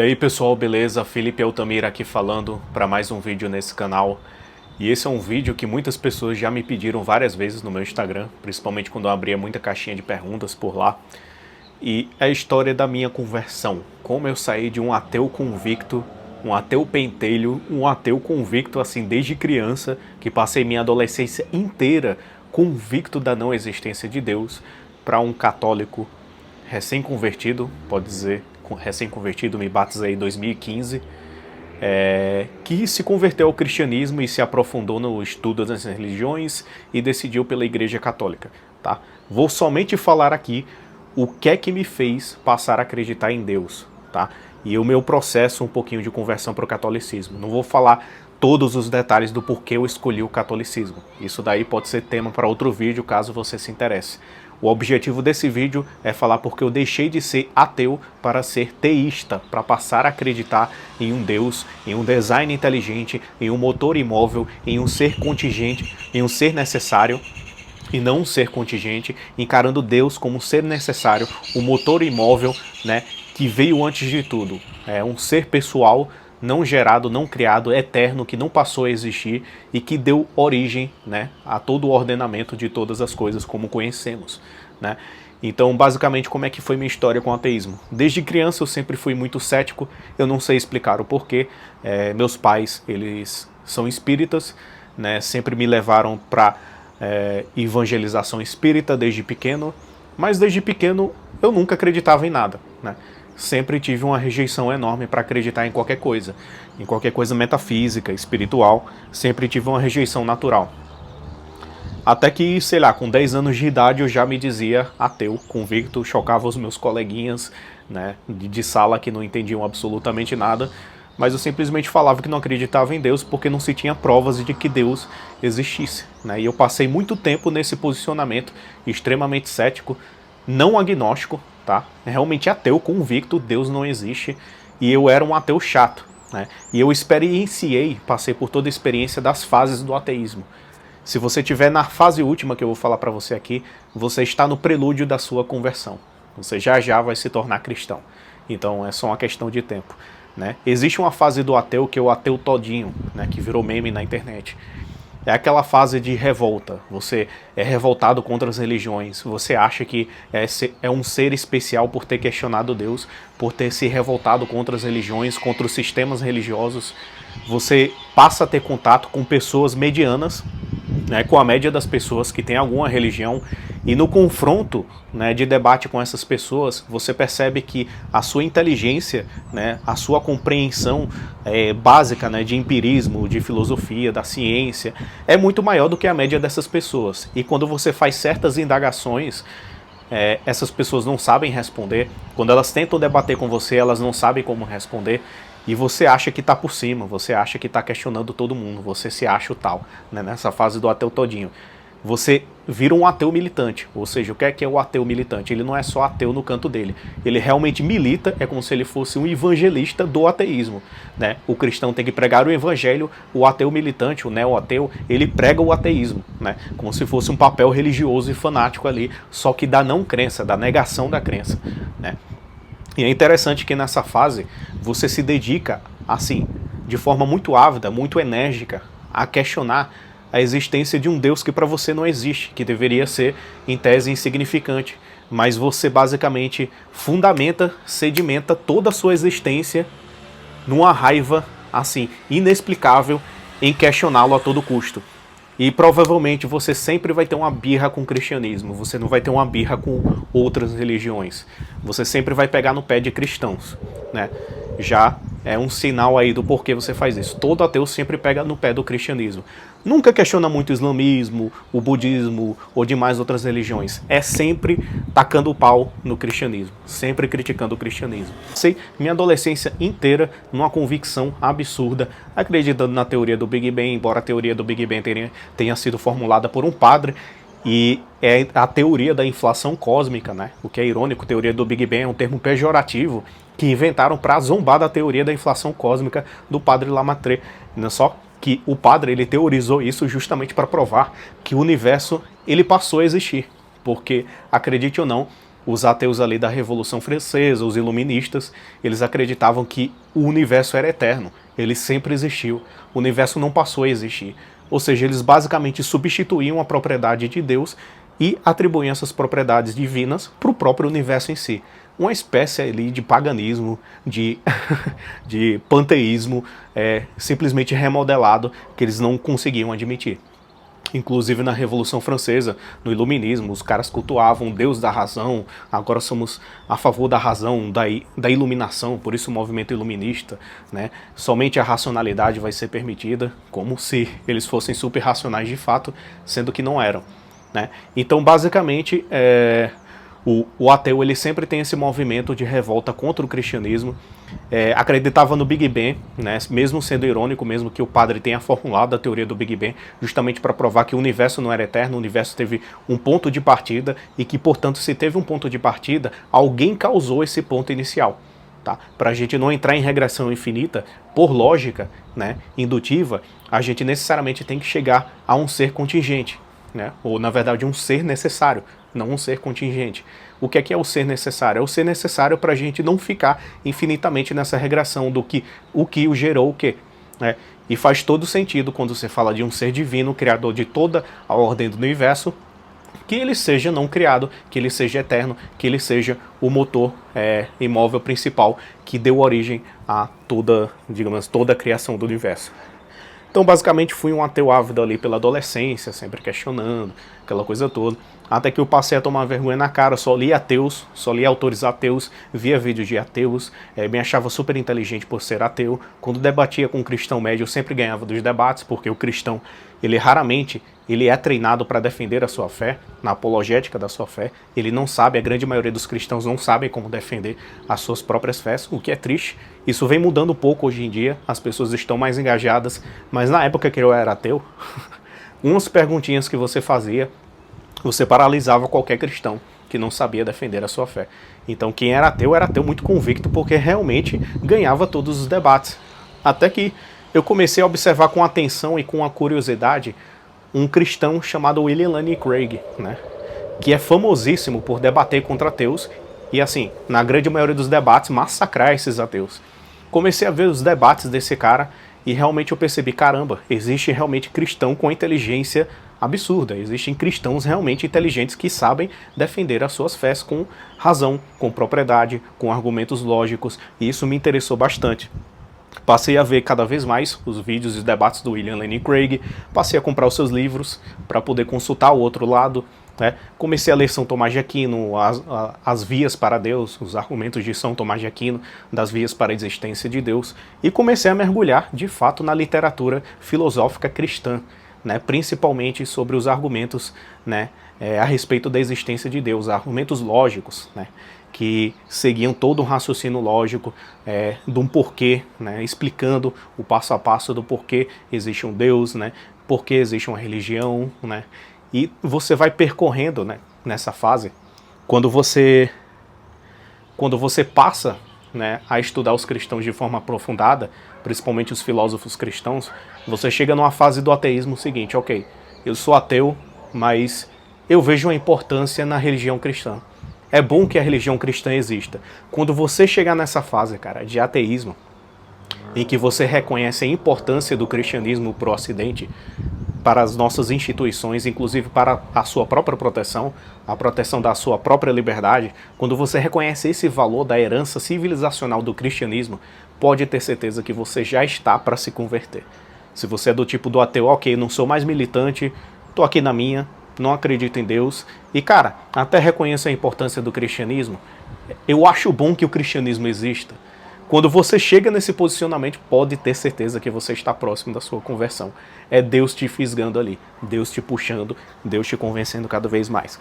E aí pessoal, beleza? Felipe Altamira aqui falando para mais um vídeo nesse canal. E esse é um vídeo que muitas pessoas já me pediram várias vezes no meu Instagram, principalmente quando eu abria muita caixinha de perguntas por lá. E é a história da minha conversão, como eu saí de um ateu convicto, um ateu pentelho, um ateu convicto assim desde criança, que passei minha adolescência inteira convicto da não existência de Deus, para um católico recém-convertido, pode dizer, recém-convertido, me batizei em 2015, que se converteu ao cristianismo e se aprofundou no estudo das religiões e decidiu pela Igreja Católica. Tá? Vou somente falar aqui o que é que me fez passar a acreditar em Deus, tá? E o meu processo um pouquinho de conversão para o catolicismo. Não vou falar todos os detalhes do porquê eu escolhi o catolicismo. Isso daí pode ser tema para outro vídeo, caso você se interesse. O objetivo desse vídeo é falar porque eu deixei de ser ateu para ser teísta, para passar a acreditar em um Deus, em um design inteligente, em um motor imóvel, em um ser contingente, em um ser necessário, e não um ser contingente, encarando Deus como um ser necessário, um motor imóvel, né, que veio antes de tudo. É um ser pessoal, não gerado, não criado, eterno, que não passou a existir e que deu origem, né, a todo o ordenamento de todas as coisas como conhecemos, né? Então, basicamente, como é que foi minha história com o ateísmo? Desde criança eu sempre fui muito cético, eu não sei explicar o porquê. Meus pais, eles são espíritas, né, sempre me levaram para evangelização espírita desde pequeno, mas desde pequeno eu nunca acreditava em nada, né? Sempre tive uma rejeição enorme para acreditar em qualquer coisa metafísica, espiritual, sempre tive uma rejeição natural. Até que, sei lá, com 10 anos de idade eu já me dizia ateu, convicto, chocava os meus coleguinhas, né, de sala que não entendiam absolutamente nada, mas eu simplesmente falava que não acreditava em Deus porque não se tinha provas de que Deus existisse, né? E eu passei muito tempo nesse posicionamento extremamente cético, não agnóstico, tá? Realmente ateu, convicto, Deus não existe, e eu era um ateu chato, né? E eu experienciei, passei por toda a experiência das fases do ateísmo. Se você estiver na fase última que eu vou falar para você aqui, você está no prelúdio da sua conversão. Você já vai se tornar cristão. Então é só uma questão de tempo, né? Existe uma fase do ateu que é o ateu todinho, né, que virou meme na internet. É aquela fase de revolta. Você é revoltado contra as religiões. Você acha que é um ser especial por ter questionado Deus, por ter se revoltado contra as religiões, contra os sistemas religiosos. Você passa a ter contato com pessoas medianas, né, com a média das pessoas que têm alguma religião, e no confronto, né, de debate com essas pessoas, você percebe que a sua inteligência, né, a sua compreensão básica, né, de empirismo, de filosofia, da ciência, é muito maior do que a média dessas pessoas. E quando você faz certas indagações, essas pessoas não sabem responder. Quando elas tentam debater com você, elas não sabem como responder. E você acha que está por cima, você acha que está questionando todo mundo, você se acha o tal, né, nessa fase do ateu todinho. Você vira um ateu militante, ou seja, o que é o ateu militante? Ele não é só ateu no canto dele, ele realmente milita, é como se ele fosse um evangelista do ateísmo, né? O cristão tem que pregar o evangelho, o ateu militante, o neo-ateu, ele prega o ateísmo, né? Como se fosse um papel religioso e fanático ali, só que da não crença, da negação da crença, né? E é interessante que nessa fase você se dedica, assim, de forma muito ávida, muito enérgica, a questionar a existência de um Deus que para você não existe, que deveria ser, em tese, insignificante. Mas você basicamente fundamenta, sedimenta toda a sua existência numa raiva, assim, inexplicável em questioná-lo a todo custo. E provavelmente você sempre vai ter uma birra com o cristianismo, você não vai ter uma birra com outras religiões. Você sempre vai pegar no pé de cristãos, né? Já é um sinal aí do porquê você faz isso. Todo ateu sempre pega no pé do cristianismo. Nunca questiona muito o islamismo, o budismo ou demais outras religiões. É sempre tacando o pau no cristianismo, sempre criticando o cristianismo. Passei minha adolescência inteira numa convicção absurda, acreditando na teoria do Big Bang, embora a teoria do Big Bang tenha sido formulada por um padre, e é a teoria da inflação cósmica, né? O que é irônico, teoria do Big Bang é um termo pejorativo que inventaram para zombar da teoria da inflação cósmica do padre Lamatré. Não é só que o padre ele teorizou isso justamente para provar que o universo ele passou a existir, porque, acredite ou não, Os ateus ali da Revolução Francesa, os iluministas, eles acreditavam que o universo era eterno, ele sempre existiu, o universo não passou a existir. Ou seja, eles basicamente substituíam a propriedade de Deus e atribuíam essas propriedades divinas para o próprio universo em si. Uma espécie ali de paganismo, de panteísmo, simplesmente remodelado, que eles não conseguiam admitir. Inclusive na Revolução Francesa, no Iluminismo, os caras cultuavam o Deus da razão, agora somos a favor da razão, da iluminação, por isso o movimento iluminista, né? Somente a racionalidade vai ser permitida, como se eles fossem super racionais de fato, sendo que não eram, né? Então, basicamente, o ateu ele sempre tem esse movimento de revolta contra o cristianismo, acreditava no Big Bang, né, mesmo sendo irônico, mesmo que o padre tenha formulado a teoria do Big Bang, justamente para provar que o universo não era eterno, o universo teve um ponto de partida e que, portanto, se teve um ponto de partida, alguém causou esse ponto inicial. Tá? Para a gente não entrar em regressão infinita, por lógica, né, indutiva, a gente necessariamente tem que chegar a um ser contingente, né, ou, na verdade, um ser necessário, não um ser contingente. O que é o ser necessário? É o ser necessário para a gente não ficar infinitamente nessa regressão do que o gerou o quê, né? E faz todo sentido quando você fala de um ser divino, criador de toda a ordem do universo, que ele seja não criado, que ele seja eterno, que ele seja o motor imóvel principal que deu origem a toda, digamos, toda a criação do universo. Então, basicamente, fui um ateu ávido ali pela adolescência, sempre questionando, aquela coisa toda. Até que eu passei a tomar vergonha na cara, só lia ateus, só lia autores ateus, via vídeos de ateus, me achava super inteligente por ser ateu. Quando debatia com um cristão médio, eu sempre ganhava dos debates, porque o cristão, ele raramente, ele é treinado para defender a sua fé, na apologética da sua fé. Ele não sabe, a grande maioria dos cristãos não sabem como defender as suas próprias fés, o que é triste. Isso vem mudando um pouco hoje em dia, as pessoas estão mais engajadas, mas na época que eu era ateu, umas perguntinhas que você fazia, você paralisava qualquer cristão que não sabia defender a sua fé. Então quem era ateu muito convicto, porque realmente ganhava todos os debates. Até que eu comecei a observar com atenção e com a curiosidade um cristão chamado William Lane Craig, né, que é famosíssimo por debater contra ateus e, assim, na grande maioria dos debates, massacrar esses ateus. Comecei a ver os debates desse cara e realmente eu percebi, caramba, existe realmente cristão com inteligência absurda. Existem cristãos realmente inteligentes que sabem defender as suas fés com razão, com propriedade, com argumentos lógicos, e isso me interessou bastante. Passei a ver cada vez mais os vídeos e debates do William Lane Craig, passei a comprar os seus livros para poder consultar o outro lado, né? Comecei a ler São Tomás de Aquino, as vias para Deus, os argumentos de São Tomás de Aquino, das vias para a existência de Deus, e comecei a mergulhar de fato na literatura filosófica cristã, né? Principalmente sobre os argumentos, né, a respeito da existência de Deus, argumentos lógicos, né, que seguiam todo um raciocínio lógico de um porquê, né, explicando o passo a passo do porquê existe um Deus, né, porquê existe uma religião, né, e você vai percorrendo, né, nessa fase, quando você passa, né, a estudar os cristãos de forma aprofundada, principalmente os filósofos cristãos, você chega numa fase do ateísmo seguinte: ok, eu sou ateu, mas eu vejo uma importância na religião cristã. É bom que a religião cristã exista. Quando você chegar nessa fase, cara, de ateísmo, em que você reconhece a importância do cristianismo para o Ocidente, para as nossas instituições, inclusive para a sua própria proteção, a proteção da sua própria liberdade, quando você reconhece esse valor da herança civilizacional do cristianismo, pode ter certeza que você já está para se converter. Se você é do tipo do ateu, ok, não sou mais militante, tô aqui na minha, não acredito em Deus, e cara, até reconheço a importância do cristianismo, eu acho bom que o cristianismo exista. Quando você chega nesse posicionamento, pode ter certeza que você está próximo da sua conversão. É Deus te fisgando ali, Deus te puxando, Deus te convencendo cada vez mais.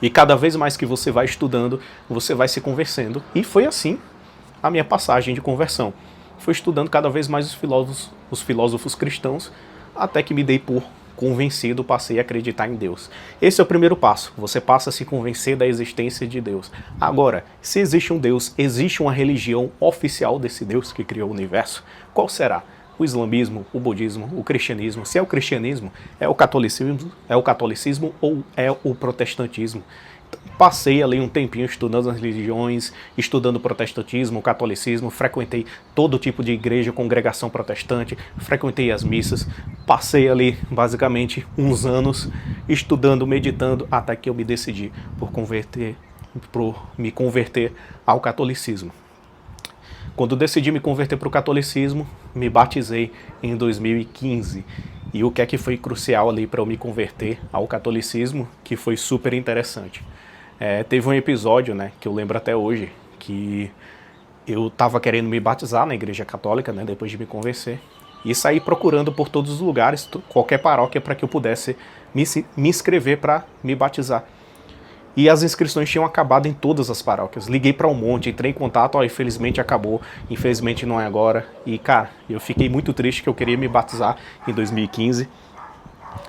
E cada vez mais que você vai estudando, você vai se convencendo. E foi assim a minha passagem de conversão. Fui estudando cada vez mais os filósofos cristãos, até que me dei por convencido, passei a acreditar em Deus. Esse é o primeiro passo, você passa a se convencer da existência de Deus. Agora, se existe um Deus, existe uma religião oficial desse Deus que criou o universo? Qual será? O islamismo, o budismo, o cristianismo? Se é o cristianismo, é o catolicismo ou é o protestantismo? Passei ali um tempinho estudando as religiões, estudando o protestantismo, o catolicismo, frequentei todo tipo de igreja, congregação protestante, frequentei as missas, passei ali basicamente uns anos estudando, meditando, até que eu me decidi por me converter ao catolicismo. Quando decidi me converter para o catolicismo, me batizei em 2015. E o que é que foi crucial ali para eu me converter ao catolicismo, que foi super interessante. Teve um episódio, né, que eu lembro até hoje, que eu estava querendo me batizar na igreja católica, né, depois de me converter, e saí procurando por todos os lugares, qualquer paróquia, para que eu pudesse me inscrever para me batizar. E as inscrições tinham acabado em todas as paróquias. Liguei para um monte, entrei em contato, infelizmente acabou, infelizmente não é agora. E, cara, eu fiquei muito triste que eu queria me batizar em 2015.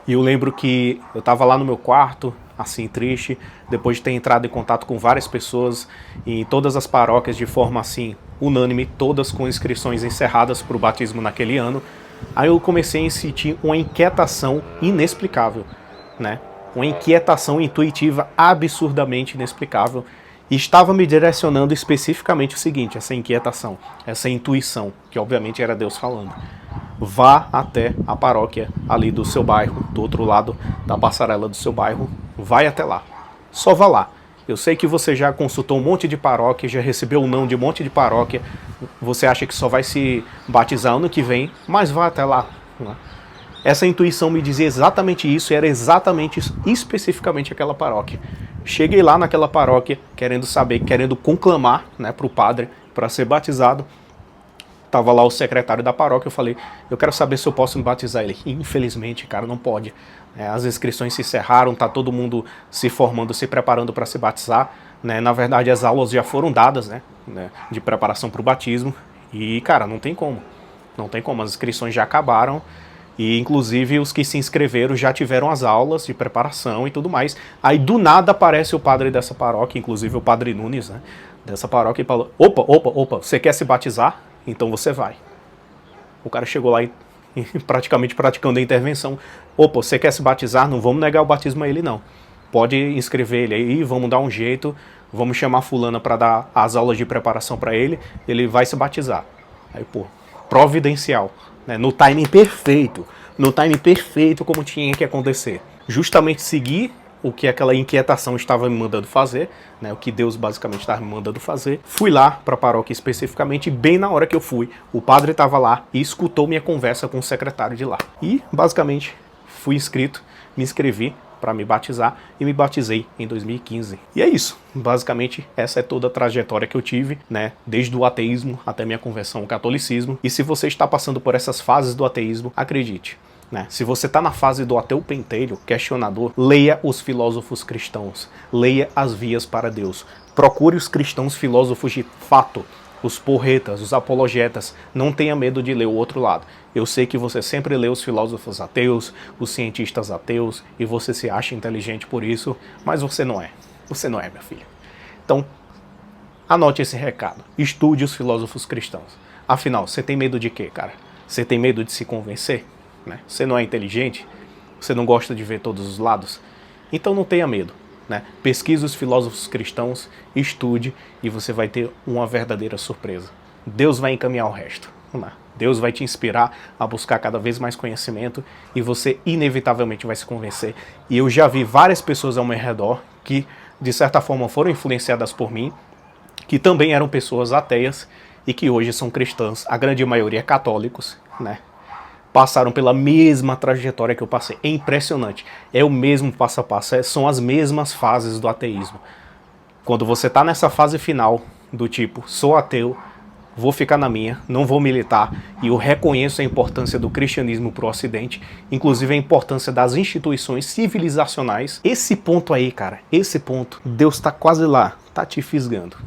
E eu lembro que eu estava lá no meu quarto, assim, triste, depois de ter entrado em contato com várias pessoas em todas as paróquias de forma, assim, unânime, todas com inscrições encerradas para o batismo naquele ano. Aí eu comecei a sentir uma inquietação inexplicável, né? Uma inquietação intuitiva absurdamente inexplicável. E estava me direcionando especificamente o seguinte, essa inquietação, essa intuição, que obviamente era Deus falando. Vá até a paróquia ali do seu bairro, do outro lado da passarela do seu bairro, vai até lá. Só vá lá. Eu sei que você já consultou um monte de paróquia, já recebeu um não de um monte de paróquia, você acha que só vai se batizar ano que vem, mas vá até lá. Essa intuição me dizia exatamente isso, e era exatamente isso, especificamente aquela paróquia. Cheguei lá naquela paróquia, querendo saber, querendo conclamar, né, para o padre, para ser batizado. Tava lá o secretário da paróquia, eu falei, eu quero saber se eu posso me batizar. Ele, infelizmente, cara, não pode. As inscrições se encerraram, tá todo mundo se formando, se preparando para se batizar. Né? Na verdade, as aulas já foram dadas, né, de preparação para o batismo. E, cara, não tem como. Não tem como, as inscrições já acabaram. E, inclusive, os que se inscreveram já tiveram as aulas de preparação e tudo mais. Aí, do nada, aparece o padre dessa paróquia, inclusive o padre Nunes, né, dessa paróquia, e falou, opa, você quer se batizar? Então você vai. O cara chegou lá e praticamente praticando a intervenção. Opa, você quer se batizar? Não vamos negar o batismo a ele, não. Pode inscrever ele aí, vamos dar um jeito, vamos chamar fulana para dar as aulas de preparação para ele, ele vai se batizar. Aí, pô, providencial, né? No timing perfeito como tinha que acontecer. Justamente seguir o que aquela inquietação estava me mandando fazer, né, o que Deus basicamente estava me mandando fazer. Fui lá para a paróquia especificamente, e bem na hora que eu fui, o padre estava lá e escutou minha conversa com o secretário de lá. E, basicamente, fui inscrito, me inscrevi para me batizar e me batizei em 2015. E é isso. Basicamente, essa é toda a trajetória que eu tive, né, desde o ateísmo até minha conversão ao catolicismo. E se você está passando por essas fases do ateísmo, acredite, né? Se você está na fase do ateu pentelho, questionador, leia os filósofos cristãos, leia as vias para Deus. Procure os cristãos filósofos de fato, os porretas, os apologetas. Não tenha medo de ler o outro lado. Eu sei que você sempre lê os filósofos ateus, os cientistas ateus, e você se acha inteligente por isso, mas você não é. Você não é, meu filho. Então, anote esse recado. Estude os filósofos cristãos. Afinal, você tem medo de quê, cara? Você tem medo de se convencer? Né? Você não é inteligente? Você não gosta de ver todos os lados? Então não tenha medo, né? Pesquise os filósofos cristãos, estude e você vai ter uma verdadeira surpresa. Deus vai encaminhar o resto. Né? Deus vai te inspirar a buscar cada vez mais conhecimento e você inevitavelmente vai se convencer. E eu já vi várias pessoas ao meu redor que, de certa forma, foram influenciadas por mim, que também eram pessoas ateias e que hoje são cristãs, a grande maioria católicos, né? Passaram pela mesma trajetória que eu passei. É impressionante. É o mesmo passo a passo. São as mesmas fases do ateísmo. Quando você está nessa fase final, do tipo, sou ateu, vou ficar na minha, não vou militar, e eu reconheço a importância do cristianismo para o Ocidente, inclusive a importância das instituições civilizacionais. Esse ponto aí, cara, esse ponto, Deus está quase lá, está te fisgando.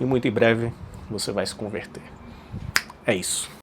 E muito em breve você vai se converter. É isso.